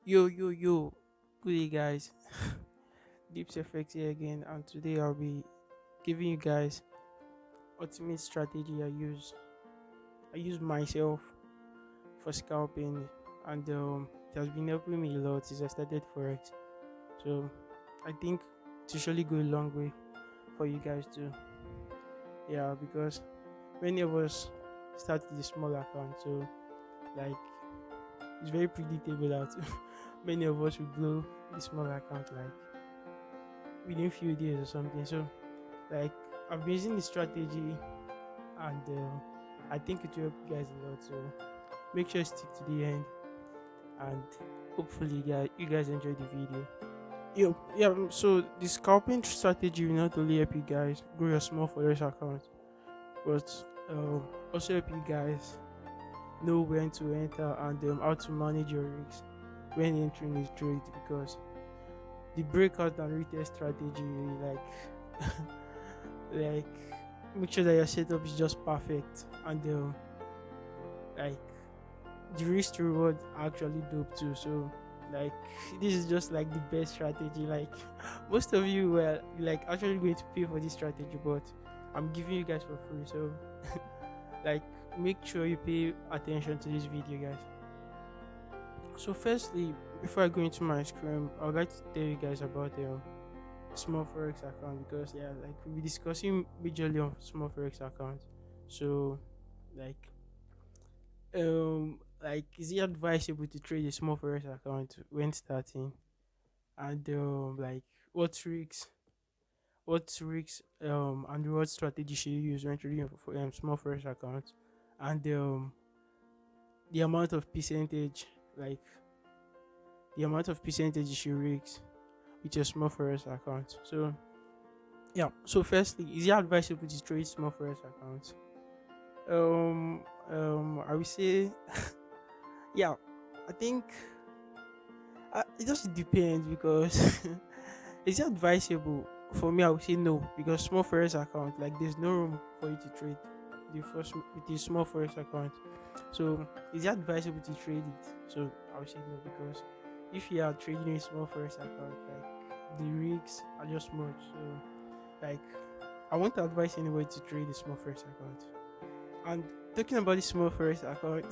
Yo. Good day, guys. Deep Effects here again, and today I'll be giving you guys ultimate strategy I use myself for scalping, and it has been helping me a lot since I started Forex. So I think to surely go a long way for you guys too. Yeah, because many of us start with a small account, so like it's very predictable that many of us will blow the small account like within few days or something. So like I've been using the strategy and I think it will help you guys a lot. So make sure you stick to the end and hopefully you guys enjoy the video. So the scalping strategy will not only help you guys grow your small forex account, but also help you guys know when to enter and how to manage your risks when entering a trade because the breakout and retest strategy like make sure that your setup is just perfect and like the risk to reward are actually dope too. So like this is just like the best strategy. Like most of you were like actually going to pay for this strategy, but I'm giving you guys for free. So like make sure you pay attention to this video, guys. So firstly, before I go into my screen, I would like to tell you guys about the small forex account because yeah, like we'll be discussing majorly on small forex account. So like is it advisable to trade a small forex account when starting? And like what risks and reward strategy should you use when trading for small forex account? And the amount of percentage like the amount of percentage you should risk with your small forex account. So yeah, so firstly, is it advisable to trade small forex accounts? I would say yeah, I think it just depends because is it advisable? For me, I would say no because small forex account like there's no room for you to trade with the small forex account. So is it advisable to trade it? So I would say no because if you are trading a small forex account, like the risks are just much. So like I won't advise anybody to trade a small forex account. And talking about the small forex account,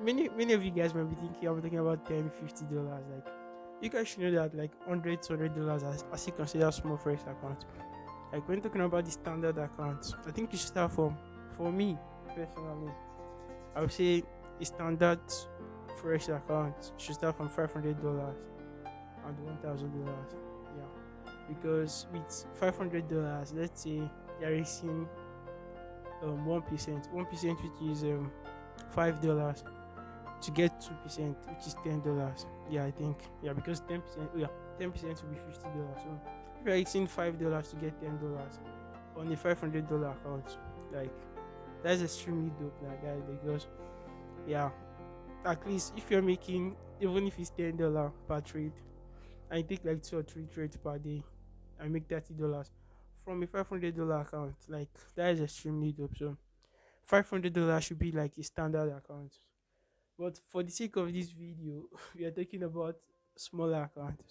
many of you guys might be thinking I'm talking about $10, $50. Like you guys should know that like $100 are still considered small forex account. Like when talking about the standard account, I think you should start from for me personally. I would say a standard forex account should start from $500 and $1,000. Yeah, because with $500, let's say you're risking 1%, which is $5 to get 2%, which is $10. Yeah, I think yeah because 10%. Oh yeah, 10% will be $50. So if you're risking $5 to get $10 on a $500 account, like that's extremely dope, like guys. Because yeah, at least if you're making even if it's $10 per trade, I take like 2 or 3 trades per day, I make $30 from a $500 account. Like that is extremely dope. So $500 should be like a standard account. But for the sake of this video, we are talking about smaller account.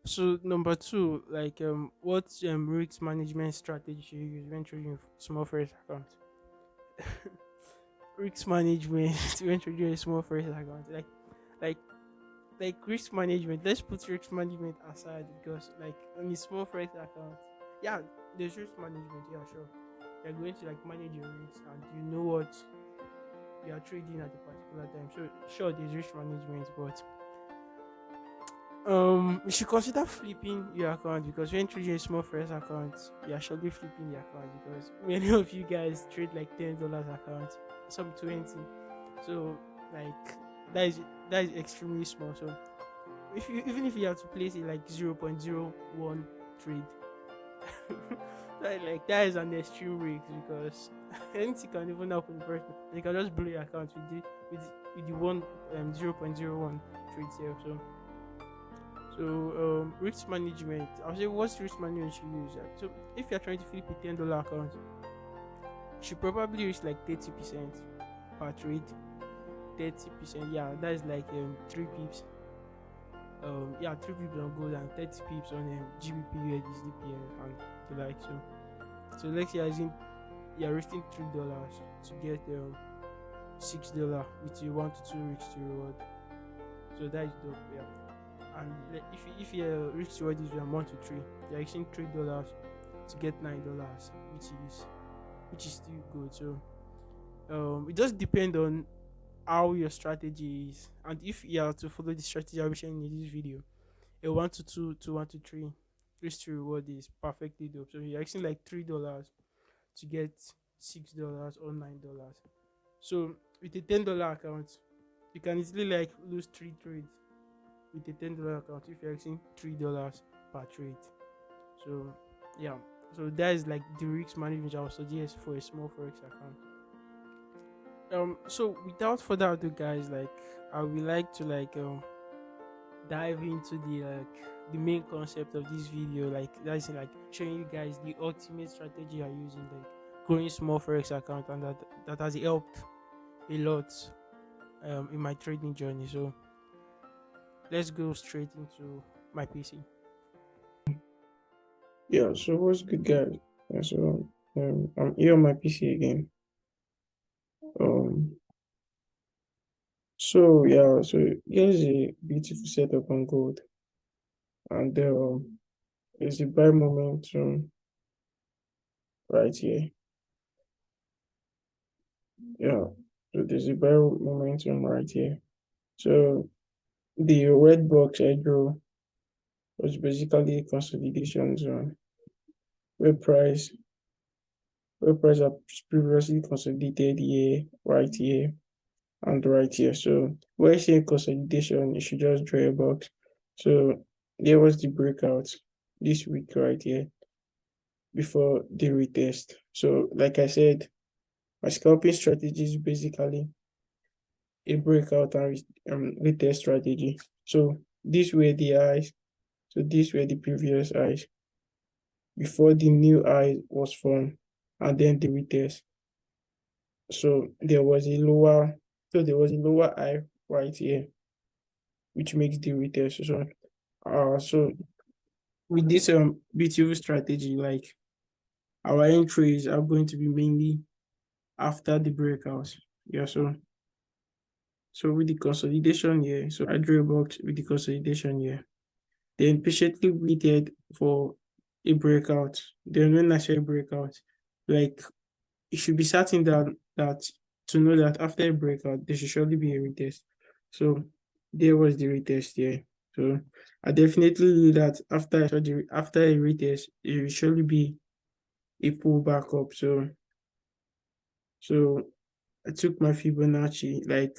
So number two, like what risk management strategy should you use when trading small first account? Risk management when trading a small first account, like risk management. Let's put risk management aside because like on a small forex account, yeah, there's risk management. Yeah, sure. You're going to like manage your risks and you know what you are trading at a particular time. So sure, there's risk management, but you should consider flipping your account because when trading a small forex account, you're surely flipping the account because many of you guys trade like $10 account, some 20. So like that is that is extremely small. So if you even if you have to place it like 0.01 trade, that is an extreme risk because anything can even happen in person. You can just blow your account with the one 0.01 trade sale. So risk management. I'll say what's risk management you use. So if you're trying to flip a $10 account, you should probably risk like 30% per trade 30%. Yeah, that is like 3 pips. Yeah, 3 pips on gold and 30 pips on GBP, USD, and the like. So let's say you're risking $3 to get $6 with a 1 to 2 weeks to reward. So that is dope. Yeah. And if your risk reward is 1 to 3, you're risking $3 to get $9, which is still good. So it just depends on how your strategy is, and if you are to follow the strategy I'll be sharing in this video, a 1 to 2 to 1 to 3 risk to reward is perfectly dope. So you're actually like $3 to get $6 or $9. So with a $10 account, you can easily like lose 3 trades with a $10 account if you're actually $3 per trade. So yeah, so that is like the risk management I would suggest for a small forex account. So without further ado, guys, like I would like to like dive into the main concept of this video, like that's like showing you guys the ultimate strategy I use in like growing small forex account, and that has helped a lot in my trading journey. So let's go straight into my PC. Yeah, so what's good, guys? I'm here on my PC again. Um, so here's a beautiful setup on gold, and there's a buy momentum right here. Yeah, so there's a buy momentum right here. So the red box I drew was basically a consolidation zone where price where price has previously consolidated here, right here, and right here. So where I see consolidation, you should just draw a box. So there was the breakout this week right here before the retest. So like I said, my scalping strategy is basically a breakout and retest strategy. So these were the highs. So these were the previous highs before the new high was formed, and then the retest. So there was a lower high right here, which makes the retest. So with this BTO strategy, like our entries are going to be mainly after the breakout. Yeah, so with the consolidation here, so I drew a box with the consolidation here. Then patiently waited for a breakout. Then when I say breakout, like it should be certain that to know that after a breakout, there should surely be a retest. So there was the retest here. So I definitely knew that after a retest, it will surely be a pull back up. So I took my Fibonacci. Like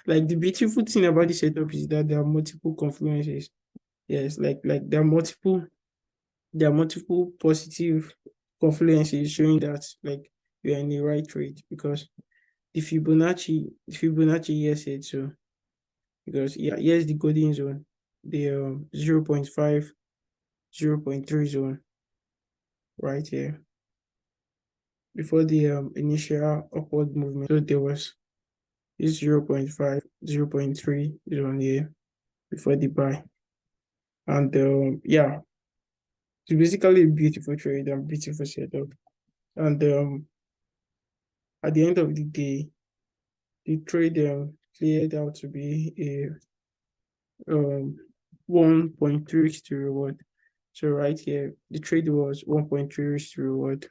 like the beautiful thing about this setup is that there are multiple confluences. Yes, like there are multiple positive confluences showing that like we are in the right trade, because the Fibonacci here said so. Because yeah, here's the golden zone, the 0.5, 0.3 zone right here before the initial upward movement. So there was this 0.5, 0.3 zone here before the buy. And yeah, it's basically a beautiful trade and beautiful setup. And at the end of the day, the trade cleared out to be a 1.3 to reward. So right here, the trade was 1.3 to reward.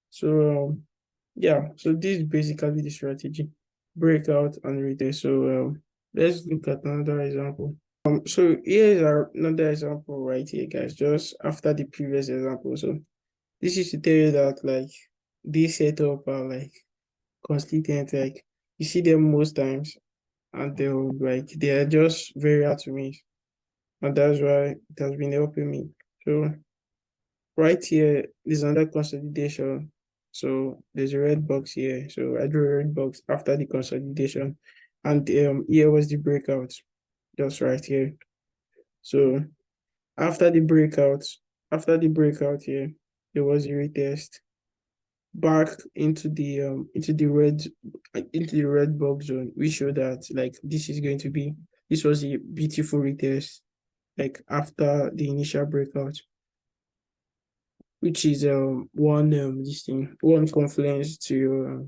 So yeah, so this is basically the strategy: breakout and retest. So let's look at another example. So here's another example right here, guys, just after the previous example. So this is to tell you that like this setup are like consistent, like you see them most times, and they are just very hard to miss, and that's why it has been helping me. So right here is another consolidation. So there's a red box here. So I drew a red box after the consolidation, and here was the breakout, just right here. So after the breakout, here, there was a retest back into the red into the red box zone, we show that like this was a beautiful retest, like after the initial breakout, which is one confluence to your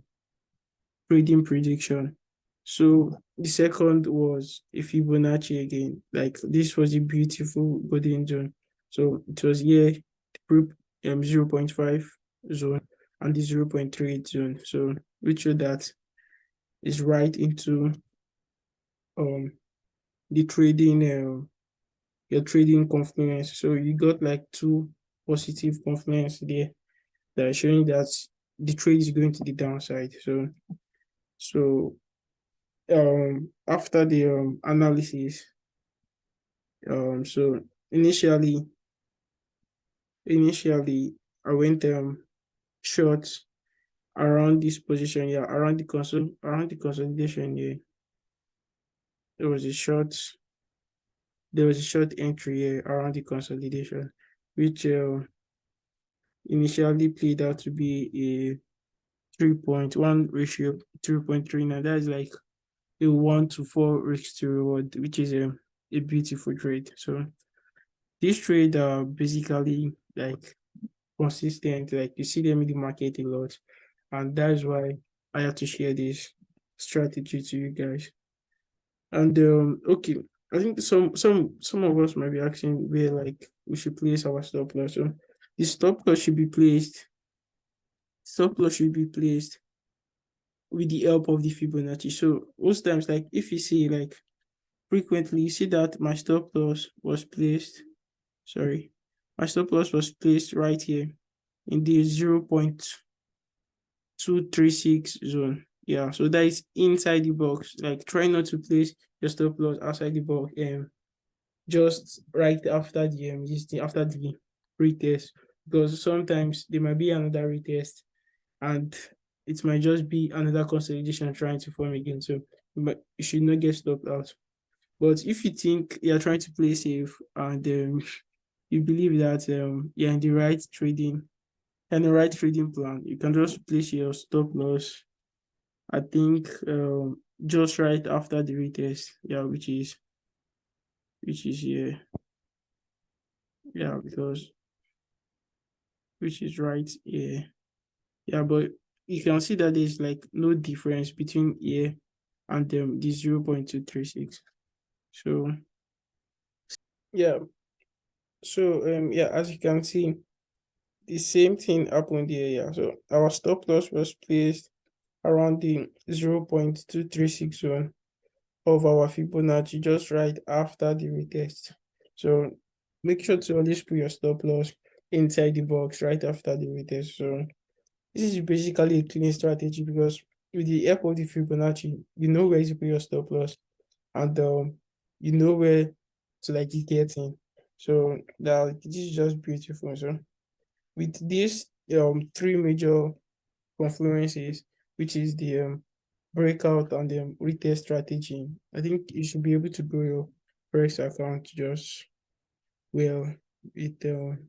trading prediction. So the second was a Fibonacci again. Like this was a beautiful golden zone. So it was here the group 0.5 zone and the 0.38 zone. So which show that is right into um the trading your trading confluence. So you got like two positive confluence there that are showing that the trade is going to the downside. So after the analysis, so initially initially I went short around this position, yeah, around the consolidation, yeah. There was a short there was a short entry here around the consolidation, which initially played out to be a 3.1 ratio, 3.39. That is like a 1 to 4 risk to reward, which is a beautiful trade. So this trade are basically like consistent, like you see them in the market a lot. And that's why I have to share this strategy to you guys. And okay, I think some of us might be asking where like we should place our stop loss. So the stop loss should be placed with the help of the Fibonacci. So most times, like if you see like frequently, you see that my stop loss was placed. Sorry, my stop loss was placed right here in the 0.236 zone. Yeah, so that is inside the box. Like try not to place your stop loss outside the box. Just right after the after the retest, because sometimes there might be another retest and it might just be another consolidation trying to form again. So you should not get stopped out. But if you think you're trying to play safe and you believe that you're in the right trading and the right trading plan, you can just place your stop loss. I think just right after the retest, yeah, which is yeah, because which is right here. Yeah, but you can see that there's like no difference between here and the 0.236. So yeah, so yeah, as you can see, the same thing happened here. Yeah, so our stop loss was placed around the 0.236 one of our Fibonacci just right after the retest. So make sure to always put your stop loss inside the box right after the retest. So this is basically a clean strategy because with the help of the Fibonacci, you know where to put your stop loss and you know where to like get in. So that this is just beautiful. So with these three major confluences, which is the breakout and the retest strategy, I think you should be able to grow your Forex account just well with like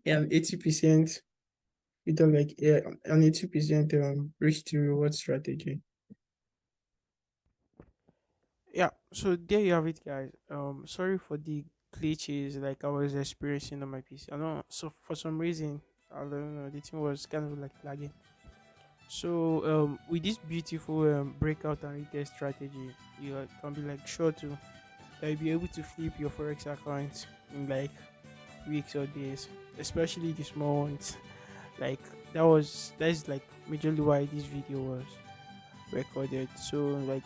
an 80% with like an 80% risk to reward strategy. Yeah, so there you have it, guys. Sorry for the glitches like I was experiencing on my PC. I know, so for some reason, I don't know, the thing was kind of like lagging. So with this beautiful breakout and retest strategy, you can be like sure to that you'll be able to flip your Forex account in like weeks or days, especially the small ones. Like that's like majorly why this video was recorded. So like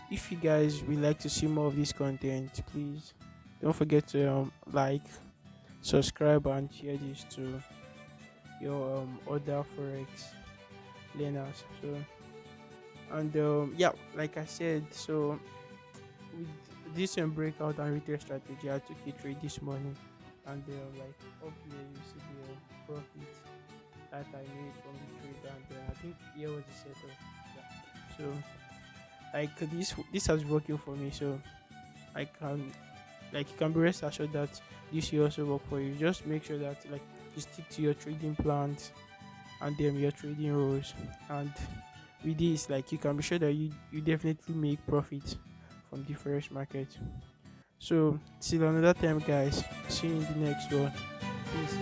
if you guys would like to see more of this content, please don't forget to like, subscribe, and share this to your other Forex learners. So and yeah, like I said, so with this breakout and retail strategy, I took a trade this morning, and like up here you see the profit that I made from the trade, and I think here was the setup. Yeah. So like this has working for me, so I can like you can be rest assured that this will also work for you. Just make sure that like you stick to your trading plans and your trading rules, and with this, like, you can be sure that you definitely make profit from the forex market. So till another time, guys. See you in the next one. Peace.